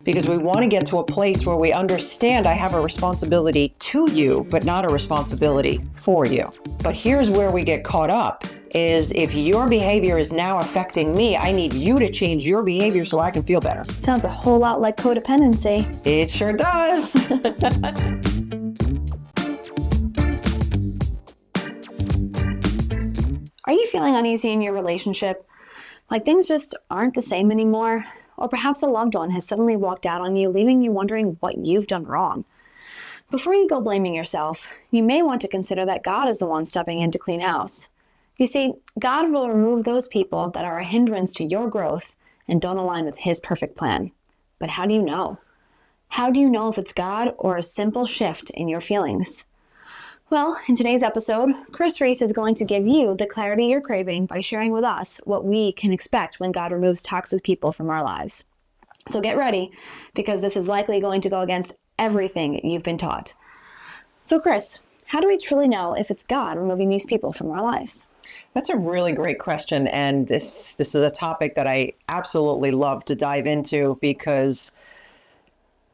Because we want to get to a place where we understand I have a responsibility to you, but not a responsibility for you. But here's where we get caught up, is if your behavior is now affecting me, I need you to change your behavior so I can feel better. Sounds a whole lot like codependency. It sure does. Are you feeling uneasy in your relationship? Like things just aren't the same anymore? Or perhaps a loved one has suddenly walked out on you, leaving you wondering what you've done wrong. Before you go blaming yourself, you may want to consider that God is the one stepping in to clean house. You see, God will remove those people that are a hindrance to your growth and don't align with His perfect plan. But how do you know? How do you know if it's God or a simple shift in your feelings? Well, in today's episode, Reece is going to give you the clarity you're craving by sharing with us what we can expect when God removes toxic people from our lives. So get ready, because this is likely going to go against everything you've been taught. So Kris, how do we truly know if it's God removing these people from our lives? That's a really great question. And this is a topic that I absolutely love to dive into because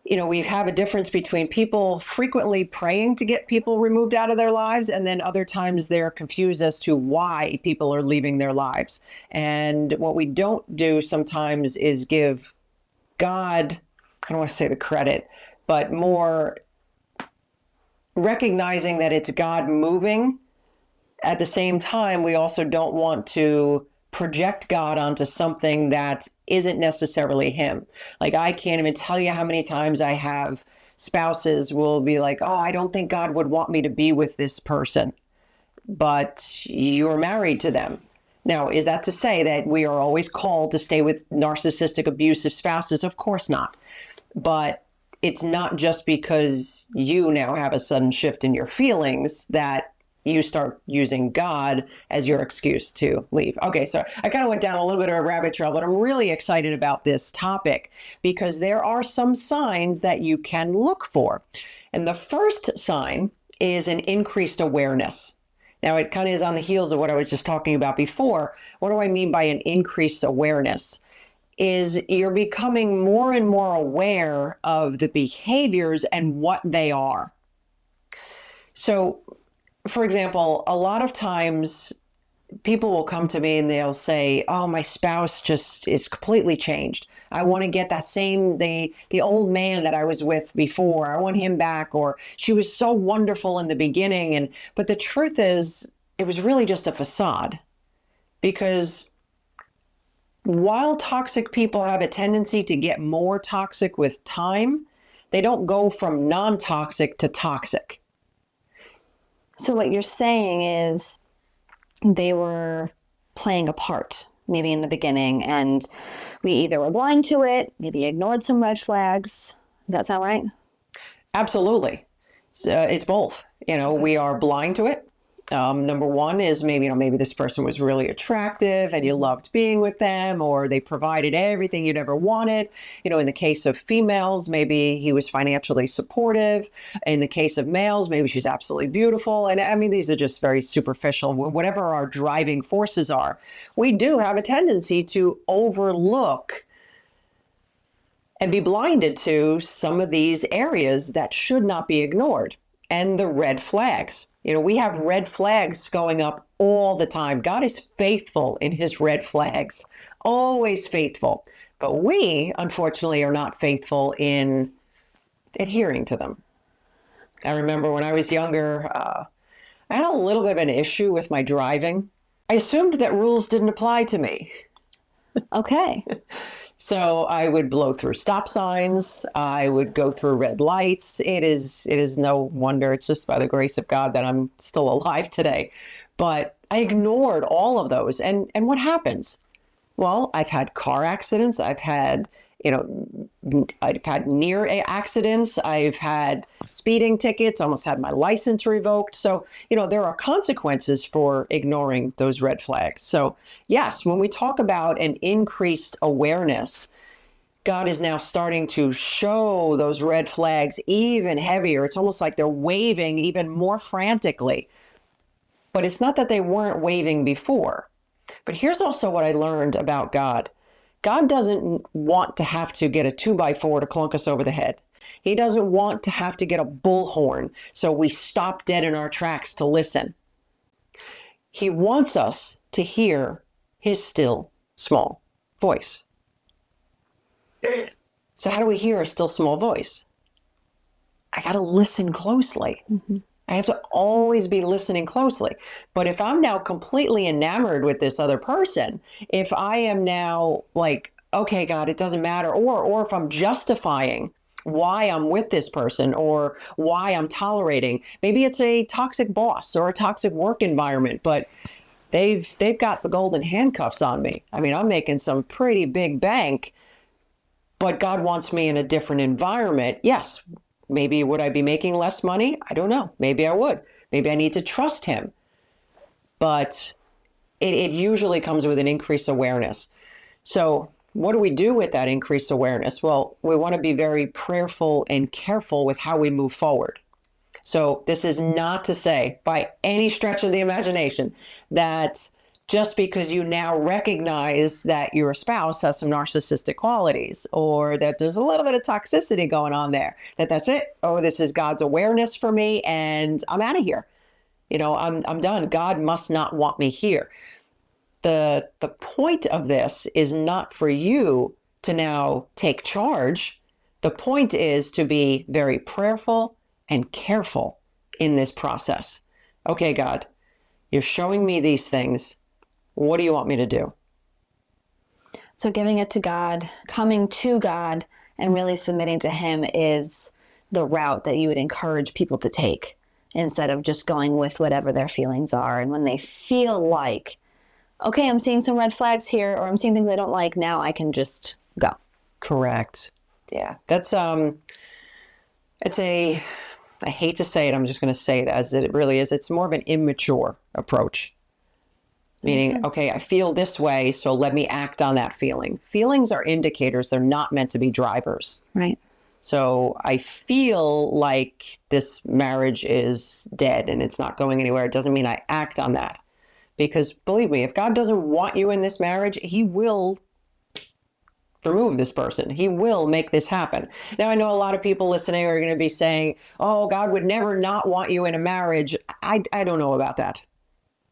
we have a difference between people frequently praying to get people removed out of their lives, and then other times they're confused as to why people are leaving their lives. And what we don't do sometimes is give God, I don't want to say the credit, but more recognizing that it's God moving. At the same time, we also don't want to project God onto something that isn't necessarily Him. Like, I can't even tell you how many times I have spouses will be like, oh, I don't think God would want me to be with this person, but you're married to them. Now, is that to say that we are always called to stay with narcissistic, abusive spouses? Of course not. But it's not just because you now have a sudden shift in your feelings that you start using God as your excuse to leave. Okay, so I kind of went down a little bit of a rabbit trail, but I'm really excited about this topic because there are some signs that you can look for. And the first sign is an increased awareness. Now, it kind of is on the heels of what I was just talking about before. What do I mean by an increased awareness? Is you're becoming more and more aware of the behaviors and what they are. So, for example, a lot of times people will come to me and they'll say, oh, my spouse just is completely changed. I want to get that same, the old man that I was with before. I want him back. Or she was so wonderful in the beginning. But the truth is, it was really just a facade. Because while toxic people have a tendency to get more toxic with time, they don't go from non-toxic to toxic. So what you're saying is they were playing a part, maybe in the beginning, and we either were blind to it, maybe ignored some red flags. Does that sound right? Absolutely. So it's both. We are blind to it. Number one is maybe this person was really attractive and you loved being with them, or they provided everything you'd ever wanted. In the case of females, maybe he was financially supportive. In the case of males, maybe she's absolutely beautiful. And I mean, these are just very superficial. Whatever our driving forces are, we do have a tendency to overlook and be blinded to some of these areas that should not be ignored. And the red flags. We have red flags going up all the time. God is faithful in His red flags, always faithful. But we, unfortunately, are not faithful in adhering to them. I remember when I was younger, I had a little bit of an issue with my driving. I assumed that rules didn't apply to me. Okay. So I would blow through stop signs. I would go through red lights. It is no wonder. It's just by the grace of God that I'm still alive today. But I ignored all of those. And what happens? Well, I've had car accidents. I've had near accidents. I've had speeding tickets, almost had my license revoked. So, there are consequences for ignoring those red flags. So yes, when we talk about an increased awareness, God is now starting to show those red flags even heavier. It's almost like they're waving even more frantically. But it's not that they weren't waving before. But here's also what I learned about God. God doesn't want to have to get a 2x4 to clunk us over the head. He doesn't want to have to get a bullhorn so we stop dead in our tracks to listen. He wants us to hear his still, small voice. So how do we hear a still, small voice? I got to listen closely. Mm-hmm. I have to always be listening closely. But if I'm now completely enamored with this other person, if I am now like, okay, God, it doesn't matter, or if I'm justifying why I'm with this person or why I'm tolerating, maybe it's a toxic boss or a toxic work environment, but they've got the golden handcuffs on me. I mean, I'm making some pretty big bank, but God wants me in a different environment. Yes. Maybe would I be making less money? I don't know. Maybe I would. Maybe I need to trust him. But it usually comes with an increased awareness. So what do we do with that increased awareness? Well, we want to be very prayerful and careful with how we move forward. So this is not to say by any stretch of the imagination that just because you now recognize that your spouse has some narcissistic qualities or that there's a little bit of toxicity going on there, that's it. Oh, this is God's awareness for me and I'm out of here. You know, I'm done. God must not want me here. The point of this is not for you to now take charge. The point is to be very prayerful and careful in this process. Okay, God, you're showing me these things. What do you want me to do? So giving it to God, coming to God, and really submitting to him is the route that you would encourage people to take instead of just going with whatever their feelings are. And when they feel like, okay, I'm seeing some red flags here, or I'm seeing things I don't like, now I can just go. Correct. Yeah. That's, I hate to say it, I'm just going to say it as it really is. It's more of an immature approach. Meaning, okay, I feel this way, so let me act on that feeling. Feelings are indicators. They're not meant to be drivers. Right. So I feel like this marriage is dead and it's not going anywhere. It doesn't mean I act on that. Because believe me, if God doesn't want you in this marriage, he will remove this person. He will make this happen. Now, I know a lot of people listening are going to be saying, oh, God would never not want you in a marriage. I don't know about that.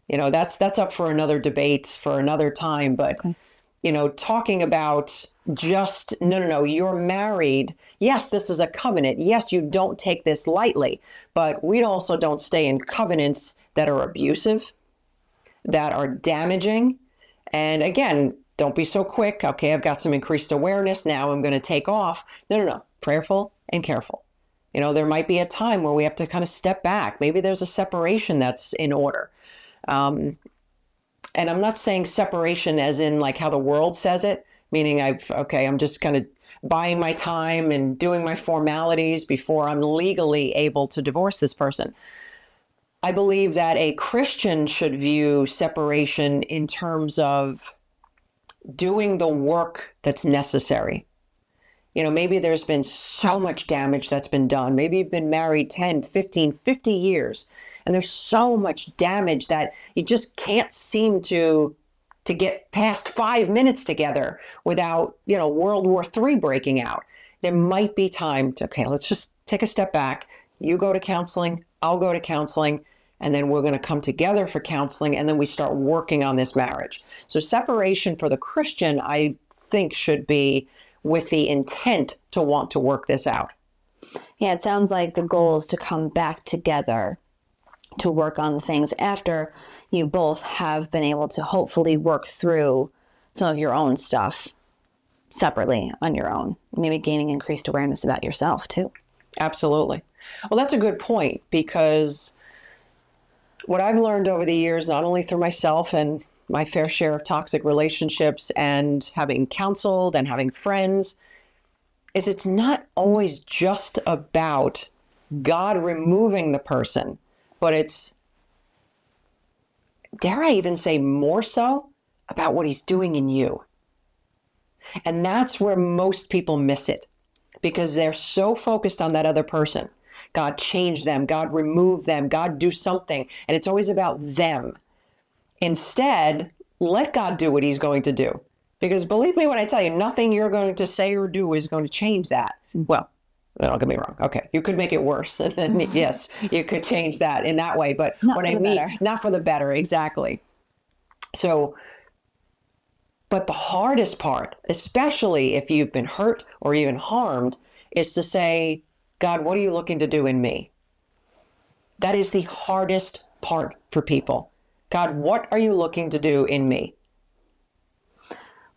You know, that's up for another debate for another time. But, okay. You know, talking about just, no, you're married. Yes, this is a covenant. Yes, you don't take this lightly. But we also don't stay in covenants that are abusive, that are damaging. And again, don't be so quick. Okay, I've got some increased awareness. Now I'm going to take off. No. Prayerful and careful. You know, there might be a time where we have to kind of step back. Maybe there's a separation that's in order. And I'm not saying separation as in like how the world says it, meaning I'm just kind of buying my time and doing my formalities before I'm legally able to divorce this person. I believe that a Christian should view separation in terms of doing the work that's necessary. You know, maybe there's been so much damage that's been done. Maybe you've been married 10, 15, 50 years, and there's so much damage that you just can't seem to get past 5 minutes together without, World War III breaking out. There might be time to, okay, let's just take a step back. You go to counseling, I'll go to counseling, and then we're going to come together for counseling, and then we start working on this marriage. So separation for the Christian, I think, should be with the intent to want to work this out. Yeah, it sounds like the goal is to come back together to work on things after you both have been able to hopefully work through some of your own stuff separately on your own. Maybe gaining increased awareness about yourself too. Absolutely. Well, that's a good point, because what I've learned over the years, not only through myself and my fair share of toxic relationships and having counseled and having friends, is it's not always just about God removing the person, but it's, dare I even say more so, about what he's doing in you. And that's where most people miss it, because they're so focused on that other person. God change them, God remove them, God do something. And it's always about them. Instead, let God do what he's going to do. Because believe me when I tell you, nothing you're going to say or do is going to change that. Well, don't get me wrong. Okay, you could make it worse. And then, yes, you could change that in that way. But Not what for I the mean, better. not for the better, exactly. So, but the hardest part, especially if you've been hurt or even harmed, is to say, God, what are you looking to do in me? That is the hardest part for people. God, what are you looking to do in me?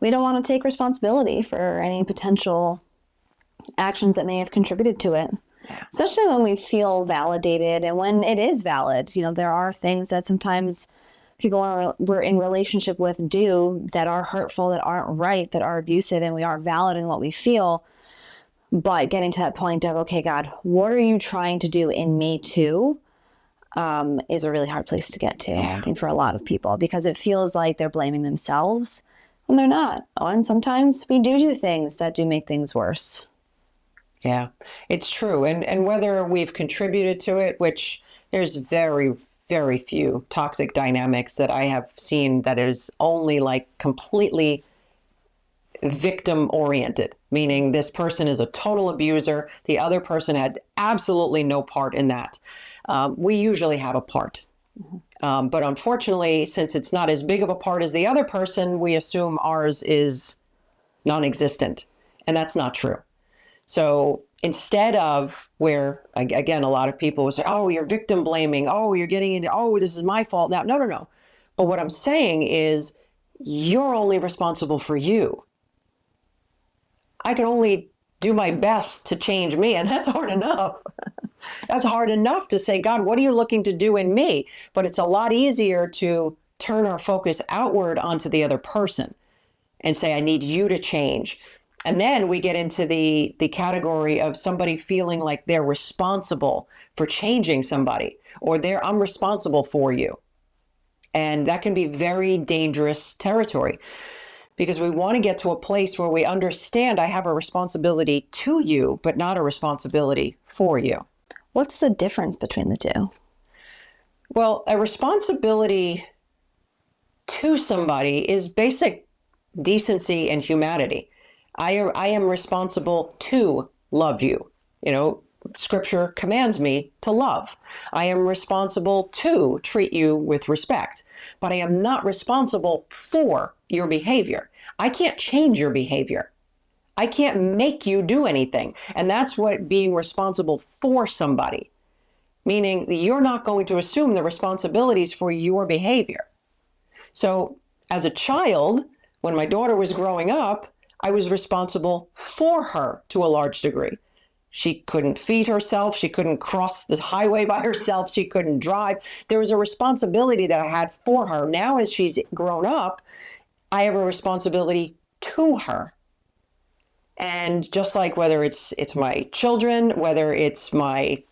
We don't want to take responsibility for any potential actions that may have contributed to it. Especially when we feel validated and when it is valid. You know, there are things that sometimes people we're in relationship with do that are hurtful, that aren't right, that are abusive, and we aren't valid in what we feel. But getting to that point of, okay, God, what are you trying to do in me too? Is a really hard place to get to, I think, for a lot of people, because it feels like they're blaming themselves when they're not. And sometimes we do things that do make things worse. Yeah, it's true. And whether we've contributed to it, which there's very, very few toxic dynamics that I have seen that is only like completely victim oriented, meaning this person is a total abuser. The other person had absolutely no part in that. We usually have a part. But unfortunately, since it's not as big of a part as the other person, we assume ours is non-existent. And that's not true. So instead of where, again, a lot of people will say, oh, you're victim blaming. Oh, you're getting into, oh, this is my fault now. No. But what I'm saying is you're only responsible for you. I can only do my best to change me, and that's hard enough. That's hard enough to say, God, what are you looking to do in me? But it's a lot easier to turn our focus outward onto the other person and say, I need you to change. And then we get into the category of somebody feeling like they're responsible for changing somebody, or I'm responsible for you. And that can be very dangerous territory, because we want to get to a place where we understand I have a responsibility to you, but not a responsibility for you. What's the difference between the two? Well, a responsibility to somebody is basic decency and humanity. I am responsible to love you. You know, Scripture commands me to love. I am responsible to treat you with respect, but I am not responsible for your behavior. I can't change your behavior. I can't make you do anything. And that's what being responsible for somebody, meaning that you're not going to assume the responsibilities for your behavior. So as a child, when my daughter was growing up, I was responsible for her to a large degree. She couldn't feed herself. She couldn't cross the highway by herself. She couldn't drive. There was a responsibility that I had for her. Now, as she's grown up, I have a responsibility to her. And just like whether it's my children, whether it's my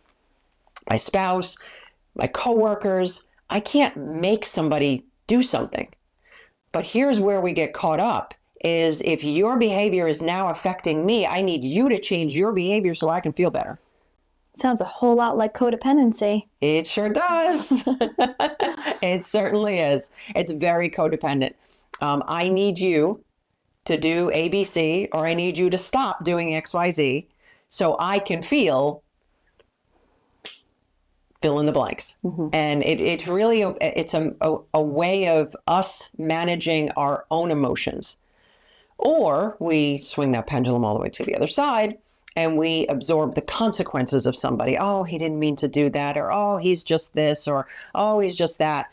spouse, my coworkers, I can't make somebody do something. But here's where we get caught up. Is if your behavior is now affecting me, I need you to change your behavior so I can feel better. Sounds a whole lot like codependency. It sure does. It certainly is. It's very codependent. I need you to do ABC, or I need you to stop doing XYZ so I can fill in the blanks. Mm-hmm. And it's really, it's a way of us managing our own emotions. Or we swing that pendulum all the way to the other side and we absorb the consequences of somebody. Oh, he didn't mean to do that. Or, oh, he's just this. Or, oh, he's just that.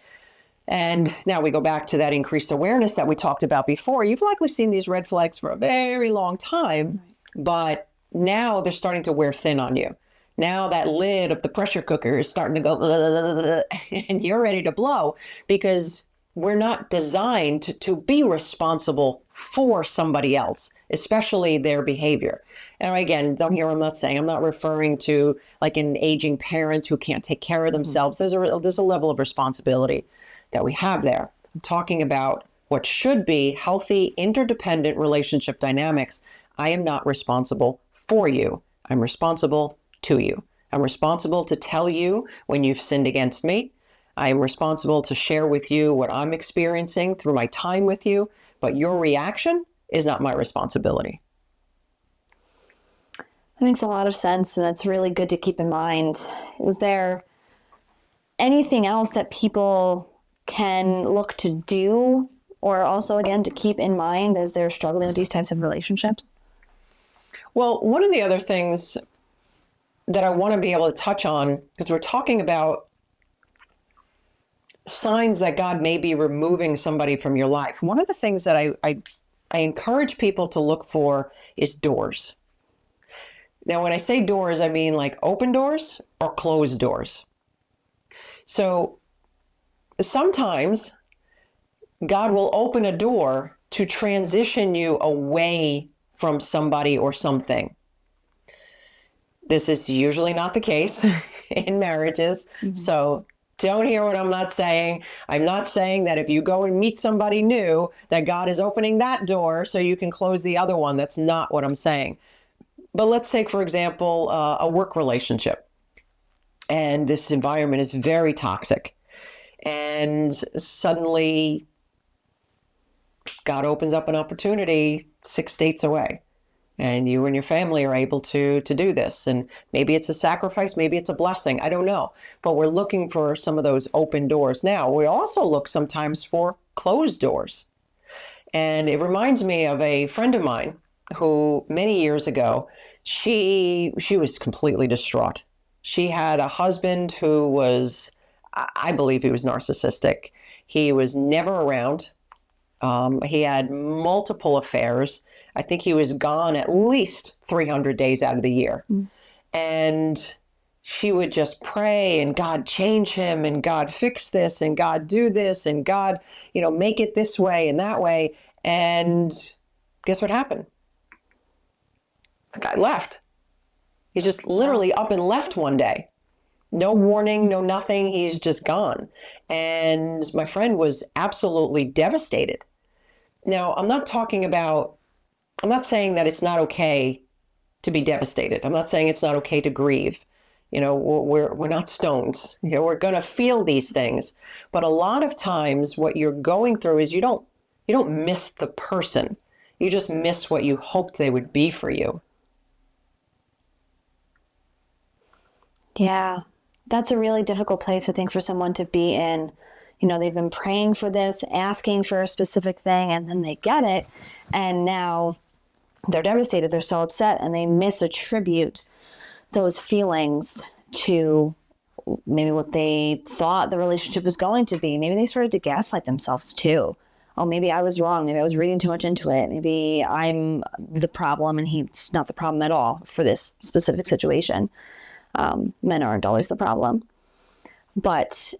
And now we go back to that increased awareness that we talked about before. You've likely seen these red flags for a very long time, but now they're starting to wear thin on you. Now that lid of the pressure cooker is starting to go, and you're ready to blow, because we're not designed to be responsible for somebody else, especially their behavior. And again, don't hear what I'm not saying. I'm not referring to like an aging parent who can't take care of themselves. Mm-hmm. There's a level of responsibility that we have there. I'm talking about what should be healthy, interdependent relationship dynamics. I am not responsible for you. I'm responsible to you. I'm responsible to tell you when you've sinned against me. I am responsible to share with you what I'm experiencing through my time with you, but your reaction is not my responsibility. That makes a lot of sense, and that's really good to keep in mind. Is there anything else that people can look to do, or also, again, to keep in mind as they're struggling with these types of relationships? Well, one of the other things that I want to be able to touch on, because we're talking about signs that God may be removing somebody from your life. One of the things that I encourage people to look for is doors. Now, when I say doors, I mean like open doors or closed doors. So sometimes God will open a door to transition you away from somebody or something. This is usually not the case in marriages. Mm-hmm. So don't hear what I'm not saying. I'm not saying that if you go and meet somebody new, that God is opening that door so you can close the other one. That's not what I'm saying. But let's take, for example, a work relationship. And this environment is very toxic. And suddenly God opens up an opportunity 6 states away. And you and your family are able to do this. And maybe it's a sacrifice, maybe it's a blessing. I don't know. But we're looking for some of those open doors. Now, we also look sometimes for closed doors. And it reminds me of a friend of mine who many years ago, she was completely distraught. She had a husband who was, I believe he was narcissistic. He was never around. He had multiple affairs. I think he was gone at least 300 days out of the year. Mm. And she would just pray, and God change him, and God fix this, and God do this, and God, make it this way and that way. And guess what happened? The guy left. He just literally up and left one day. No warning, no nothing. He's just gone. And my friend was absolutely devastated. Now, I'm not saying that it's not okay to be devastated. I'm not saying it's not okay to grieve. We're not stones. We're going to feel these things. But a lot of times what you're going through is you don't miss the person. You just miss what you hoped they would be for you. Yeah, that's a really difficult place, I think, for someone to be in. They've been praying for this, asking for a specific thing, and then they get it. And now they're devastated. They're so upset, and they misattribute those feelings to maybe what they thought the relationship was going to be. Maybe they started to gaslight themselves too. Oh, maybe I was wrong. Maybe I was reading too much into it. Maybe I'm the problem and he's not the problem at all for this specific situation. Men aren't always the problem. But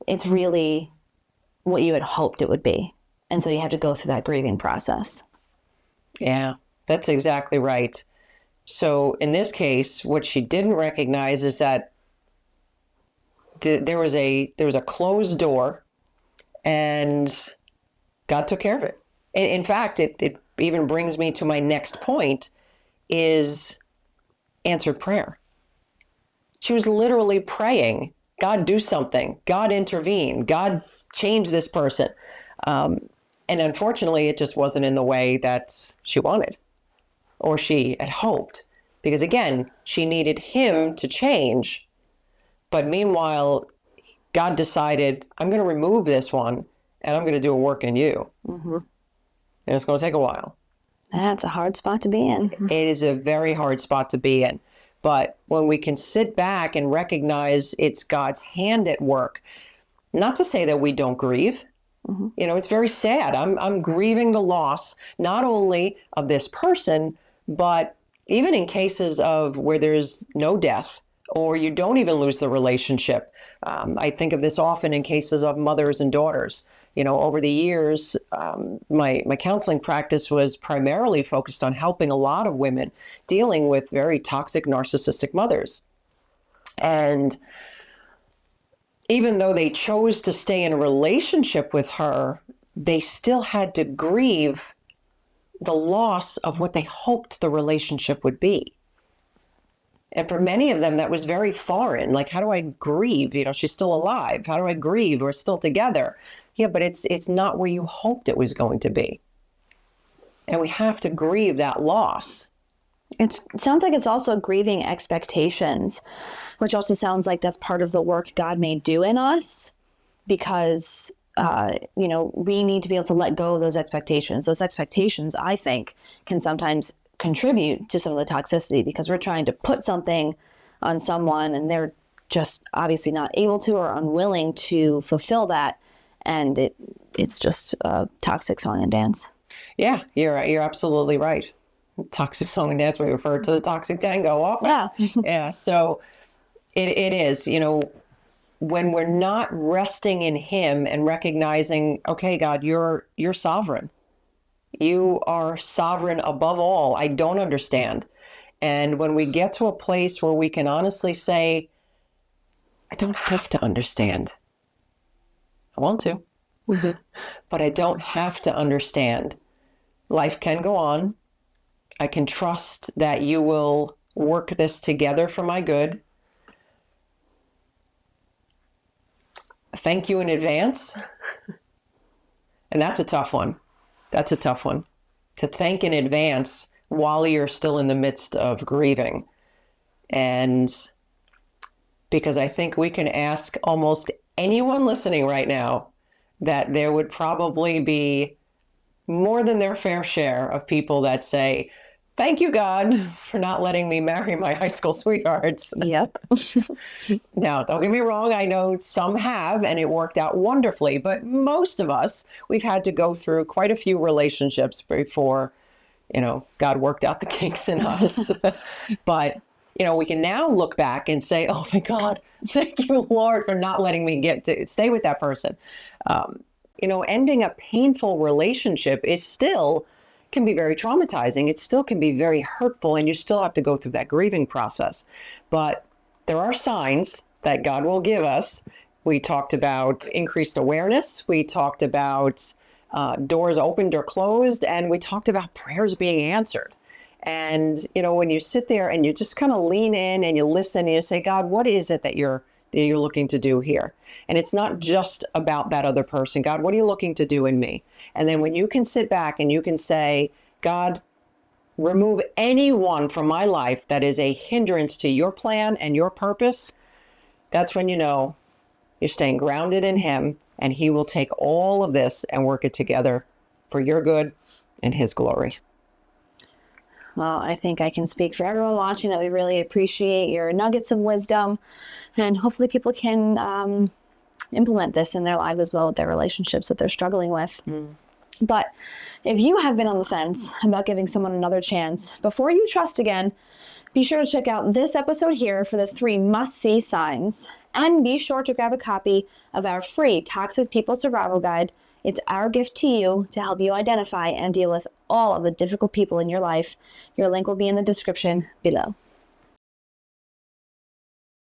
it's really what you had hoped it would be. And so you have to go through that grieving process. Yeah, that's exactly right. So in this case, what she didn't recognize is that there was a closed door, and God took care of it. In fact, it even brings me to my next point is answered prayer. She was literally praying, God, do something. God, intervene. God, change this person. And unfortunately, it just wasn't in the way that she wanted or she had hoped. Because again, she needed him to change. But meanwhile, God decided, I'm going to remove this one and I'm going to do a work in you. Mm-hmm. And it's going to take a while. That's a hard spot to be in. It is a very hard spot to be in. But when we can sit back and recognize it's God's hand at work, not to say that we don't grieve. Mm-hmm. It's very sad. I'm grieving the loss, not only of this person, but even in cases of where there's no death or you don't even lose the relationship. I think of this often in cases of mothers and daughters. Over the years, my counseling practice was primarily focused on helping a lot of women dealing with very toxic narcissistic mothers. And even though they chose to stay in a relationship with her, they still had to grieve the loss of what they hoped the relationship would be. And for many of them, that was very foreign. Like, how do I grieve? She's still alive. How do I grieve? We're still together. Yeah, but it's not where you hoped it was going to be. And we have to grieve that loss. It sounds like it's also grieving expectations, which also sounds like that's part of the work God may do in us, because, we need to be able to let go of those expectations. Those expectations, I think, can sometimes contribute to some of the toxicity, because we're trying to put something on someone and they're just obviously not able to or unwilling to fulfill that. And it's just a toxic song and dance. Yeah, you're absolutely right. Toxic song and dance, we refer to the toxic tango often. Yeah. Yeah. So it is, when we're not resting in him and recognizing, okay, God, you're sovereign. You are sovereign above all. I don't understand. And when we get to a place where we can honestly say, I don't have to understand. I want to, but I don't have to understand. Life can go on. I can trust that you will work this together for my good. Thank you in advance. And that's a tough one. That's a tough one. To thank in advance while you're still in the midst of grieving. And because I think we can ask almost anyone listening right now that there would probably be more than their fair share of people that say, thank you, God, for not letting me marry my high school sweethearts. Yep. Now, don't get me wrong. I know some have, and it worked out wonderfully. But most of us, we've had to go through quite a few relationships before, God worked out the kinks in us. But, we can now look back and say, oh, my God, thank you, Lord, for not letting me get to stay with that person. Ending a painful relationship can be very traumatizing. It still can be very hurtful, and you still have to go through that grieving process. But there are signs that God will give us. We talked about increased awareness. We talked about doors opened or closed, and we talked about prayers being answered. And, when you sit there and you just kind of lean in and you listen and you say, God, what is it that you're looking to do here? And it's not just about that other person. God, what are you looking to do in me? And then when you can sit back and you can say, God, remove anyone from my life that is a hindrance to your plan and your purpose, that's when you're staying grounded in him, and he will take all of this and work it together for your good and his glory. Well, I think I can speak for everyone watching that we really appreciate your nuggets of wisdom, and hopefully people can implement this in their lives as well with their relationships that they're struggling with. But if you have been on the fence about giving someone another chance, before you trust again, be sure to check out this episode here for the 3 must-see signs. And be sure to grab a copy of our free Toxic People Survival Guide. It's our gift to you to help you identify and deal with all of the difficult people in your life. Your link will be in the description below.